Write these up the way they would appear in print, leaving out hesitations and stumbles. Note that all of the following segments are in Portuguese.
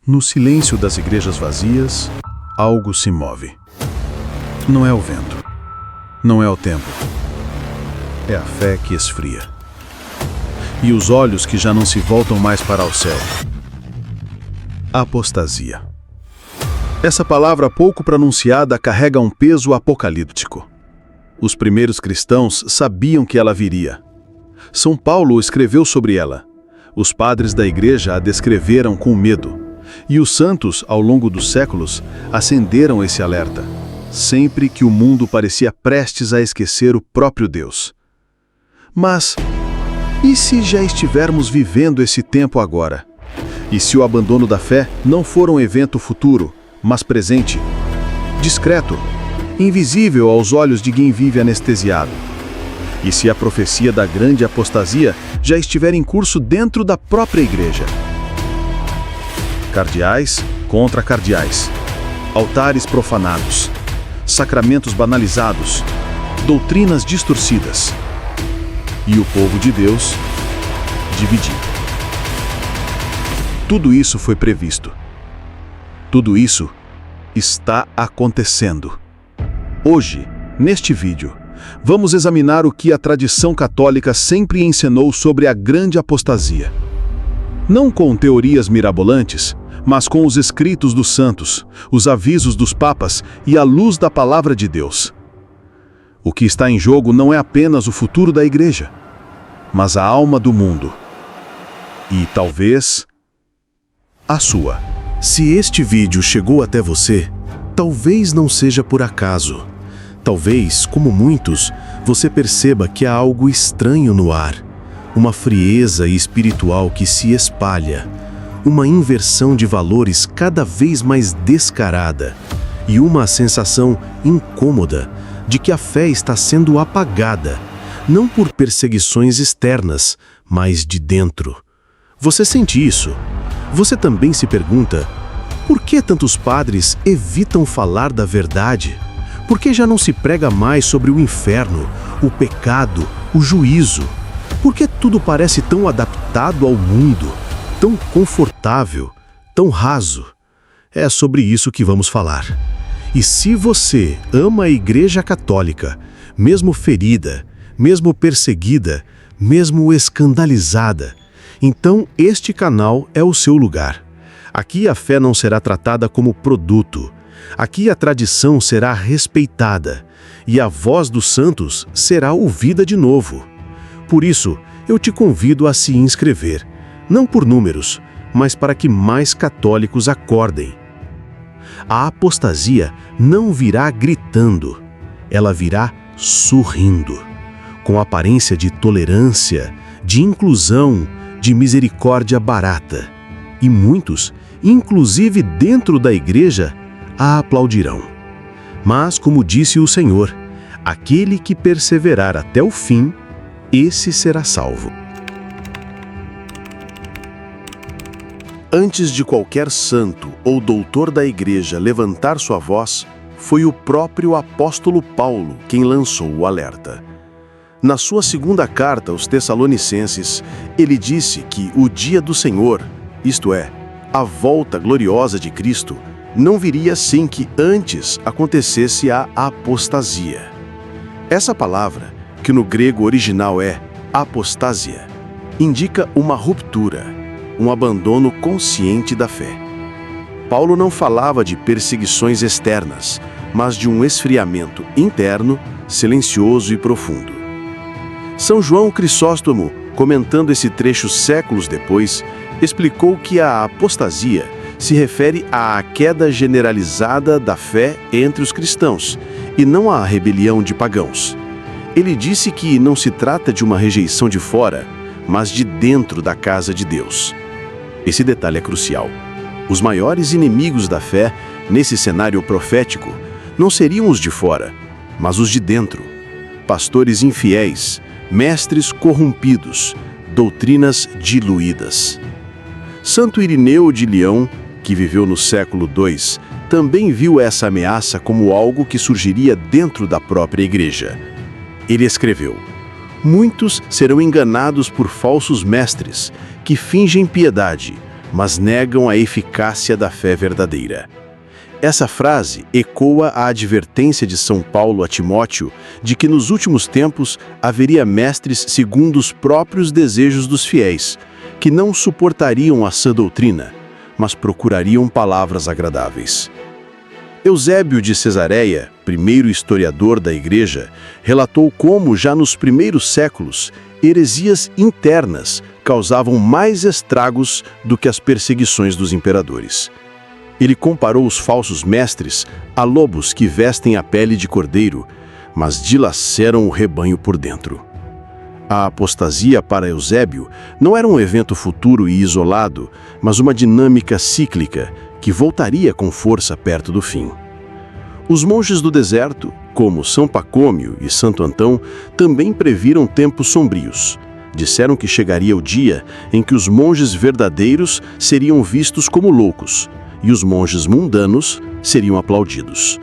No silêncio das igrejas vazias, algo se move. Não é o vento, não é o tempo, é a fé que esfria. E os olhos que já não se voltam mais para o céu. Apostasia. Essa palavra pouco pronunciada carrega um peso apocalíptico. Os primeiros cristãos sabiam que ela viria. São Paulo escreveu sobre ela. Os padres da igreja a descreveram com medo. E os santos, ao longo dos séculos, acenderam esse alerta, sempre que o mundo parecia prestes a esquecer o próprio Deus. Mas, e se já estivermos vivendo esse tempo agora? E se o abandono da fé não for um evento futuro, mas presente, discreto, invisível aos olhos de quem vive anestesiado? E se a profecia da grande apostasia já estiver em curso dentro da própria igreja? Cardeais contra cardeais, altares profanados, sacramentos banalizados, doutrinas distorcidas e o povo de Deus dividido. Tudo isso foi previsto. Tudo isso está acontecendo. Hoje, neste vídeo, vamos examinar o que a tradição católica sempre ensinou sobre a grande apostasia. Não com teorias mirabolantes, mas com os escritos dos santos, os avisos dos papas e a luz da palavra de Deus. O que está em jogo não é apenas o futuro da igreja, mas a alma do mundo. E talvez a sua. Se este vídeo chegou até você, talvez não seja por acaso. Talvez, como muitos, você perceba que há algo estranho no ar, uma frieza espiritual que se espalha, uma inversão de valores cada vez mais descarada e uma sensação incômoda de que a fé está sendo apagada, não por perseguições externas, mas de dentro. Você sente isso? Você também se pergunta, por que tantos padres evitam falar da verdade? Por que já não se prega mais sobre o inferno, o pecado, o juízo? Por que tudo parece tão adaptado ao mundo, tão confortável, tão raso? É sobre isso que vamos falar. E se você ama a Igreja Católica, mesmo ferida, mesmo perseguida, mesmo escandalizada, então este canal é o seu lugar. Aqui a fé não será tratada como produto. Aqui a tradição será respeitada e a voz dos santos será ouvida de novo. Por isso, eu te convido a se inscrever, não por números, mas para que mais católicos acordem. A apostasia não virá gritando, ela virá sorrindo, com aparência de tolerância, de inclusão, de misericórdia barata. E muitos, inclusive dentro da igreja, a aplaudirão. Mas, como disse o Senhor, aquele que perseverar até o fim, esse será salvo. Antes de qualquer santo ou doutor da igreja levantar sua voz, foi o próprio apóstolo Paulo quem lançou o alerta. Na sua segunda carta aos Tessalonicenses, ele disse que o dia do Senhor, isto é, a volta gloriosa de Cristo, não viria sem que antes acontecesse a apostasia. Essa palavra, que no grego original é apostasia, indica uma ruptura, um abandono consciente da fé. Paulo não falava de perseguições externas, mas de um esfriamento interno, silencioso e profundo. São João Crisóstomo, comentando esse trecho séculos depois, explicou que a apostasia se refere à queda generalizada da fé entre os cristãos, e não à rebelião de pagãos. Ele disse que não se trata de uma rejeição de fora, mas de dentro da casa de Deus. Esse detalhe é crucial. Os maiores inimigos da fé, nesse cenário profético, não seriam os de fora, mas os de dentro. Pastores infiéis, mestres corrompidos, doutrinas diluídas. Santo Irineu de Leão, que viveu no século II, também viu essa ameaça como algo que surgiria dentro da própria igreja. Ele escreveu: muitos serão enganados por falsos mestres, que fingem piedade, mas negam a eficácia da fé verdadeira. Essa frase ecoa a advertência de São Paulo a Timóteo de que nos últimos tempos haveria mestres segundo os próprios desejos dos fiéis, que não suportariam a sã doutrina, mas procurariam palavras agradáveis. Eusébio de Cesareia, primeiro historiador da Igreja, relatou como, já nos primeiros séculos, heresias internas causavam mais estragos do que as perseguições dos imperadores. Ele comparou os falsos mestres a lobos que vestem a pele de cordeiro, mas dilaceram o rebanho por dentro. A apostasia para Eusébio não era um evento futuro e isolado, mas uma dinâmica cíclica que voltaria com força perto do fim. Os monges do deserto, como São Pacômio e Santo Antão, também previram tempos sombrios. Disseram que chegaria o dia em que os monges verdadeiros seriam vistos como loucos, e os monges mundanos seriam aplaudidos.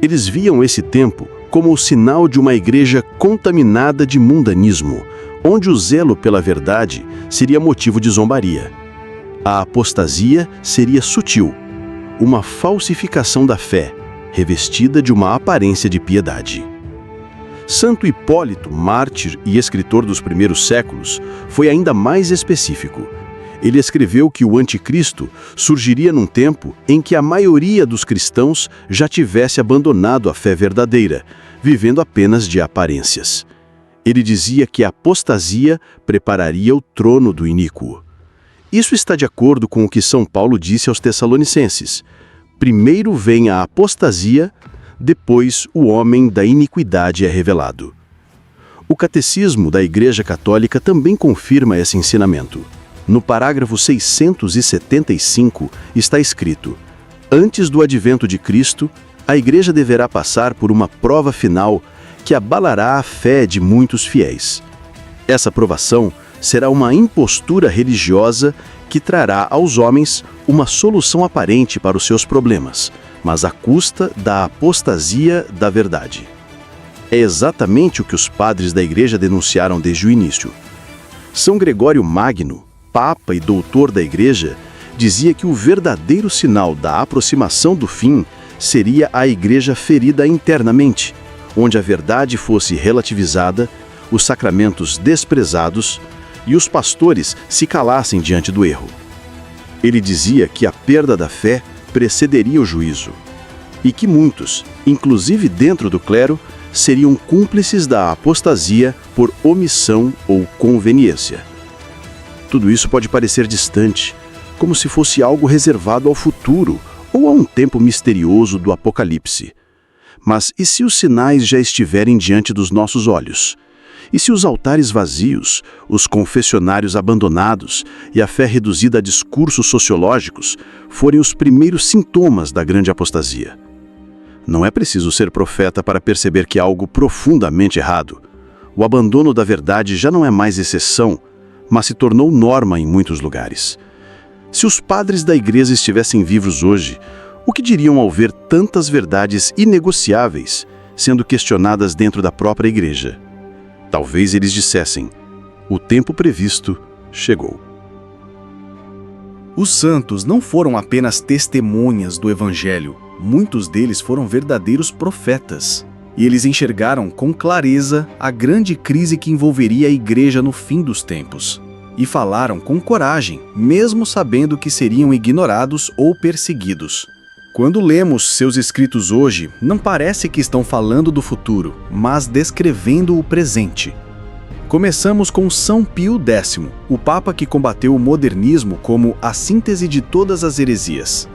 Eles viam esse tempo como o sinal de uma igreja contaminada de mundanismo, onde o zelo pela verdade seria motivo de zombaria. A apostasia seria sutil, uma falsificação da fé, revestida de uma aparência de piedade. Santo Hipólito, mártir e escritor dos primeiros séculos, foi ainda mais específico. Ele escreveu que o anticristo surgiria num tempo em que a maioria dos cristãos já tivesse abandonado a fé verdadeira, vivendo apenas de aparências. Ele dizia que a apostasia prepararia o trono do iníquo. Isso está de acordo com o que São Paulo disse aos Tessalonicenses: primeiro vem a apostasia, depois o homem da iniquidade é revelado. O Catecismo da Igreja Católica também confirma esse ensinamento. No parágrafo 675 está escrito: antes do advento de Cristo, a Igreja deverá passar por uma prova final que abalará a fé de muitos fiéis. Essa provação será uma impostura religiosa que trará aos homens uma solução aparente para os seus problemas, mas à custa da apostasia da verdade. É exatamente o que os padres da Igreja denunciaram desde o início. São Gregório Magno, Papa e doutor da Igreja, dizia que o verdadeiro sinal da aproximação do fim seria a Igreja ferida internamente, onde a verdade fosse relativizada, os sacramentos desprezados e os pastores se calassem diante do erro. Ele dizia que a perda da fé precederia o juízo e que muitos, inclusive dentro do clero, seriam cúmplices da apostasia por omissão ou conveniência. Tudo isso pode parecer distante, como se fosse algo reservado ao futuro ou a um tempo misterioso do Apocalipse. Mas e se os sinais já estiverem diante dos nossos olhos? E se os altares vazios, os confessionários abandonados e a fé reduzida a discursos sociológicos forem os primeiros sintomas da grande apostasia? Não é preciso ser profeta para perceber que há algo profundamente errado. O abandono da verdade já não é mais exceção, mas se tornou norma em muitos lugares. Se os padres da Igreja estivessem vivos hoje, o que diriam ao ver tantas verdades inegociáveis sendo questionadas dentro da própria Igreja? Talvez eles dissessem: o tempo previsto chegou. Os santos não foram apenas testemunhas do Evangelho, muitos deles foram verdadeiros profetas. E eles enxergaram com clareza a grande crise que envolveria a Igreja no fim dos tempos. E falaram com coragem, mesmo sabendo que seriam ignorados ou perseguidos. Quando lemos seus escritos hoje, não parece que estão falando do futuro, mas descrevendo o presente. Começamos com São Pio X, o Papa que combateu o modernismo como a síntese de todas as heresias.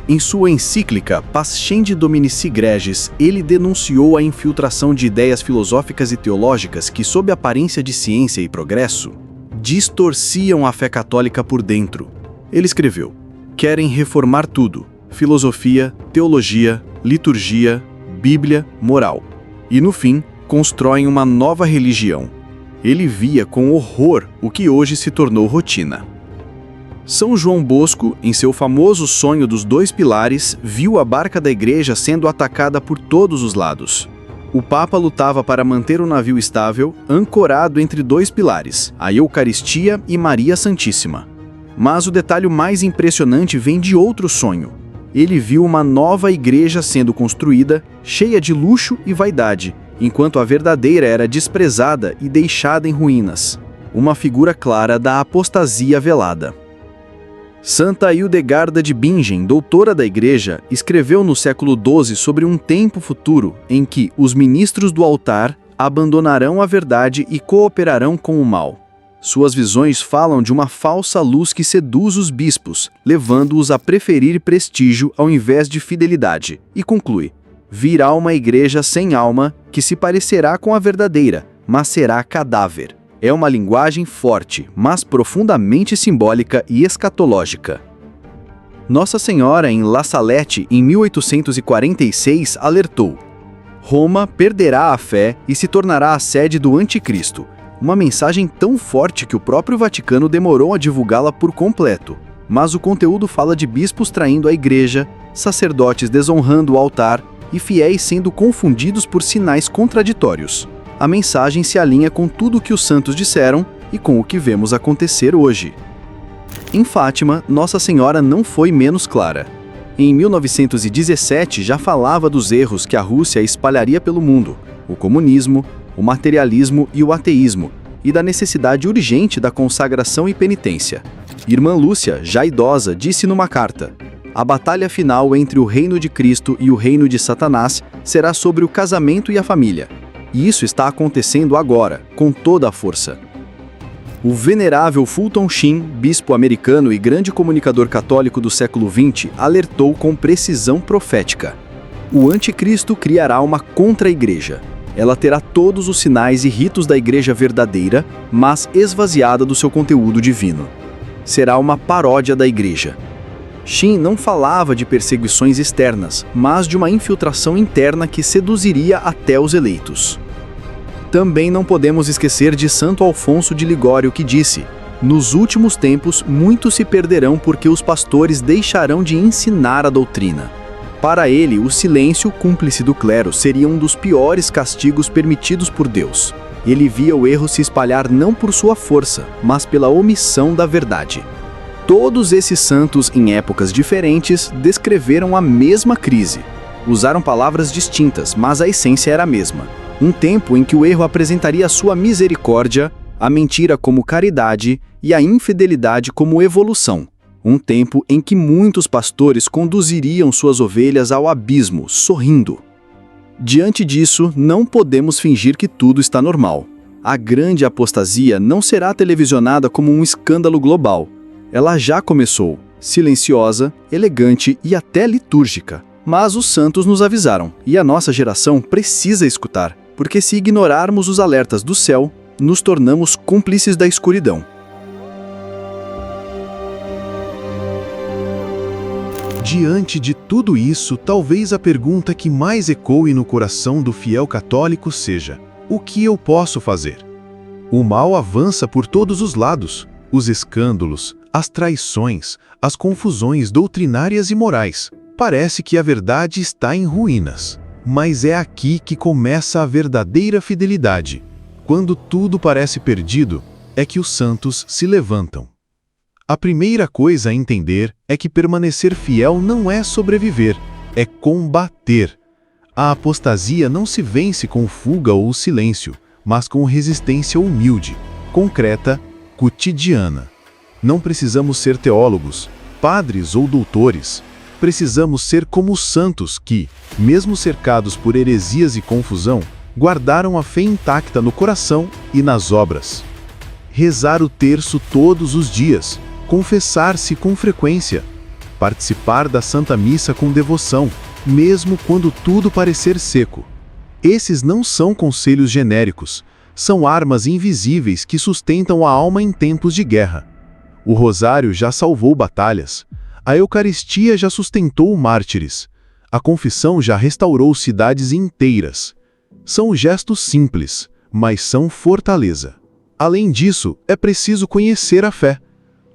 Em sua encíclica Pascendi Dominici Gregis, ele denunciou a infiltração de ideias filosóficas e teológicas que, sob aparência de ciência e progresso, distorciam a fé católica por dentro. Ele escreveu: querem reformar tudo: filosofia, teologia, liturgia, Bíblia, moral. E no fim, constroem uma nova religião. Ele via com horror o que hoje se tornou rotina. São João Bosco, em seu famoso Sonho dos Dois Pilares, viu a barca da Igreja sendo atacada por todos os lados. O Papa lutava para manter o navio estável, ancorado entre dois pilares, a Eucaristia e Maria Santíssima. Mas o detalhe mais impressionante vem de outro sonho. Ele viu uma nova igreja sendo construída, cheia de luxo e vaidade, enquanto a verdadeira era desprezada e deixada em ruínas. Uma figura clara da apostasia velada. Santa Hildegarda de Bingen, doutora da Igreja, escreveu no século XII sobre um tempo futuro em que os ministros do altar abandonarão a verdade e cooperarão com o mal. Suas visões falam de uma falsa luz que seduz os bispos, levando-os a preferir prestígio ao invés de fidelidade, e conclui: virá uma igreja sem alma que se parecerá com a verdadeira, mas será cadáver. É uma linguagem forte, mas profundamente simbólica e escatológica. Nossa Senhora, em La Salette, em 1846, alertou: Roma perderá a fé e se tornará a sede do Anticristo. Uma mensagem tão forte que o próprio Vaticano demorou a divulgá-la por completo. Mas o conteúdo fala de bispos traindo a igreja, sacerdotes desonrando o altar e fiéis sendo confundidos por sinais contraditórios. A mensagem se alinha com tudo o que os santos disseram e com o que vemos acontecer hoje. Em Fátima, Nossa Senhora não foi menos clara. Em 1917 já falava dos erros que a Rússia espalharia pelo mundo: o comunismo, o materialismo e o ateísmo, e da necessidade urgente da consagração e penitência. Irmã Lúcia, já idosa, disse numa carta: a batalha final entre o reino de Cristo e o reino de Satanás será sobre o casamento e a família. E isso está acontecendo agora, com toda a força. O venerável Fulton Sheen, bispo americano e grande comunicador católico do século XX, alertou com precisão profética: o anticristo criará uma contra-igreja. Ela terá todos os sinais e ritos da igreja verdadeira, mas esvaziada do seu conteúdo divino. Será uma paródia da igreja. Sheen não falava de perseguições externas, mas de uma infiltração interna que seduziria até os eleitos. Também não podemos esquecer de Santo Alfonso de Ligório, que disse: nos últimos tempos muitos se perderão porque os pastores deixarão de ensinar a doutrina. Para ele, o silêncio cúmplice do clero seria um dos piores castigos permitidos por Deus. Ele via o erro se espalhar não por sua força, mas pela omissão da verdade. Todos esses santos, em épocas diferentes, descreveram a mesma crise. Usaram palavras distintas, mas a essência era a mesma. Um tempo em que o erro apresentaria sua misericórdia, a mentira como caridade e a infidelidade como evolução. Um tempo em que muitos pastores conduziriam suas ovelhas ao abismo, sorrindo. Diante disso, não podemos fingir que tudo está normal. A grande apostasia não será televisionada como um escândalo global. Ela já começou, silenciosa, elegante e até litúrgica. Mas os santos nos avisaram, e a nossa geração precisa escutar, porque se ignorarmos os alertas do céu, nos tornamos cúmplices da escuridão. Diante de tudo isso, talvez a pergunta que mais ecoe no coração do fiel católico seja: o que eu posso fazer? O mal avança por todos os lados. Os escândalos, as traições, as confusões doutrinárias e morais. Parece que a verdade está em ruínas. Mas é aqui que começa a verdadeira fidelidade. Quando tudo parece perdido, é que os santos se levantam. A primeira coisa a entender é que permanecer fiel não é sobreviver, é combater. A apostasia não se vence com fuga ou silêncio, mas com resistência humilde, concreta, cotidiana. Não precisamos ser teólogos, padres ou doutores. Precisamos ser como os santos que, mesmo cercados por heresias e confusão, guardaram a fé intacta no coração e nas obras. Rezar o terço todos os dias, confessar-se com frequência, participar da Santa Missa com devoção, mesmo quando tudo parecer seco. Esses não são conselhos genéricos, são armas invisíveis que sustentam a alma em tempos de guerra. O rosário já salvou batalhas, a Eucaristia já sustentou mártires, a confissão já restaurou cidades inteiras. São gestos simples, mas são fortaleza. Além disso, é preciso conhecer a fé.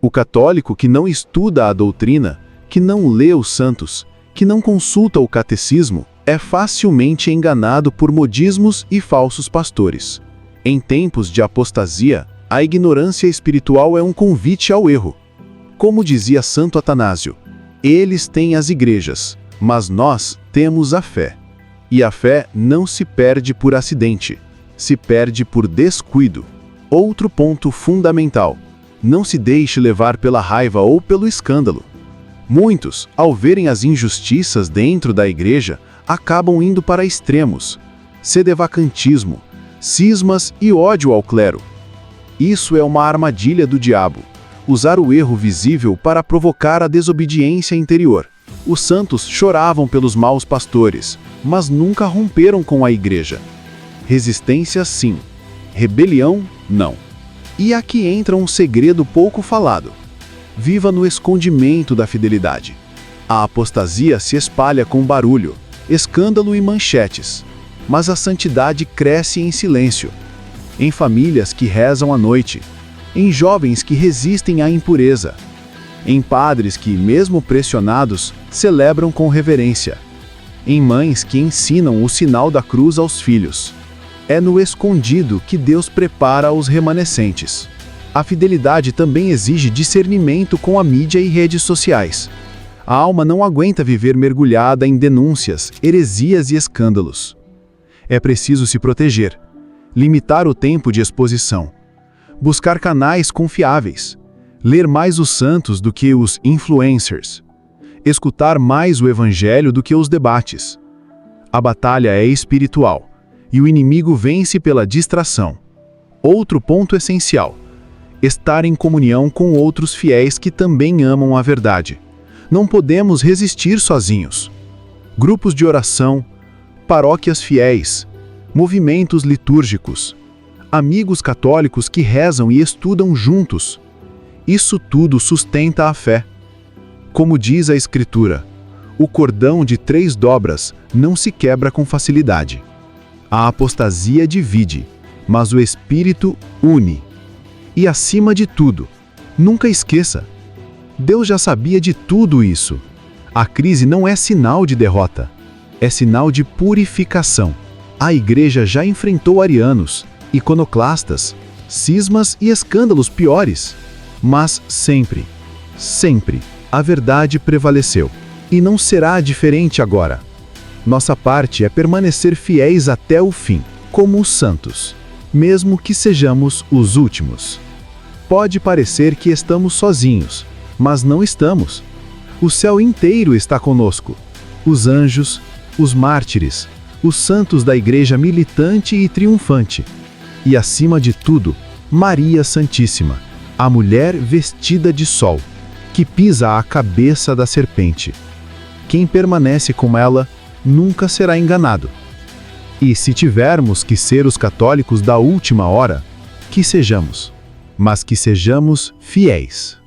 O católico que não estuda a doutrina, que não lê os santos, que não consulta o catecismo, é facilmente enganado por modismos e falsos pastores. Em tempos de apostasia, a ignorância espiritual é um convite ao erro. Como dizia Santo Atanásio, eles têm as igrejas, mas nós temos a fé. E a fé não se perde por acidente, se perde por descuido. Outro ponto fundamental: não se deixe levar pela raiva ou pelo escândalo. Muitos, ao verem as injustiças dentro da igreja, acabam indo para extremos: sedevacantismo, cismas e ódio ao clero. Isso é uma armadilha do diabo, usar o erro visível para provocar a desobediência interior. Os santos choravam pelos maus pastores, mas nunca romperam com a igreja. Resistência, sim. Rebelião, não. E aqui entra um segredo pouco falado: viva no escondimento da fidelidade. A apostasia se espalha com barulho, escândalo e manchetes, mas a santidade cresce em silêncio. Em famílias que rezam à noite, em jovens que resistem à impureza, em padres que, mesmo pressionados, celebram com reverência, em mães que ensinam o sinal da cruz aos filhos. É no escondido que Deus prepara os remanescentes. A fidelidade também exige discernimento com a mídia e redes sociais. A alma não aguenta viver mergulhada em denúncias, heresias e escândalos. É preciso se proteger, limitar o tempo de exposição, buscar canais confiáveis, ler mais os santos do que os influencers, escutar mais o evangelho do que os debates. A batalha é espiritual, e o inimigo vence pela distração. Outro ponto essencial: estar em comunhão com outros fiéis que também amam a verdade. Não podemos resistir sozinhos. Grupos de oração, paróquias fiéis, movimentos litúrgicos, amigos católicos que rezam e estudam juntos. Isso tudo sustenta a fé. Como diz a Escritura, o cordão de 3 dobras não se quebra com facilidade. A apostasia divide, mas o Espírito une. E acima de tudo, nunca esqueça: Deus já sabia de tudo isso. A crise não é sinal de derrota, é sinal de purificação. A igreja já enfrentou arianos, iconoclastas, cismas e escândalos piores. Mas sempre, a verdade prevaleceu. E não será diferente agora. Nossa parte é permanecer fiéis até o fim, como os santos, mesmo que sejamos os últimos. Pode parecer que estamos sozinhos, mas não estamos. O céu inteiro está conosco. Os anjos, os mártires, os santos da igreja militante e triunfante. E acima de tudo, Maria Santíssima, a mulher vestida de sol, que pisa a cabeça da serpente. Quem permanece com ela nunca será enganado. E se tivermos que ser os católicos da última hora, que sejamos, mas que sejamos fiéis.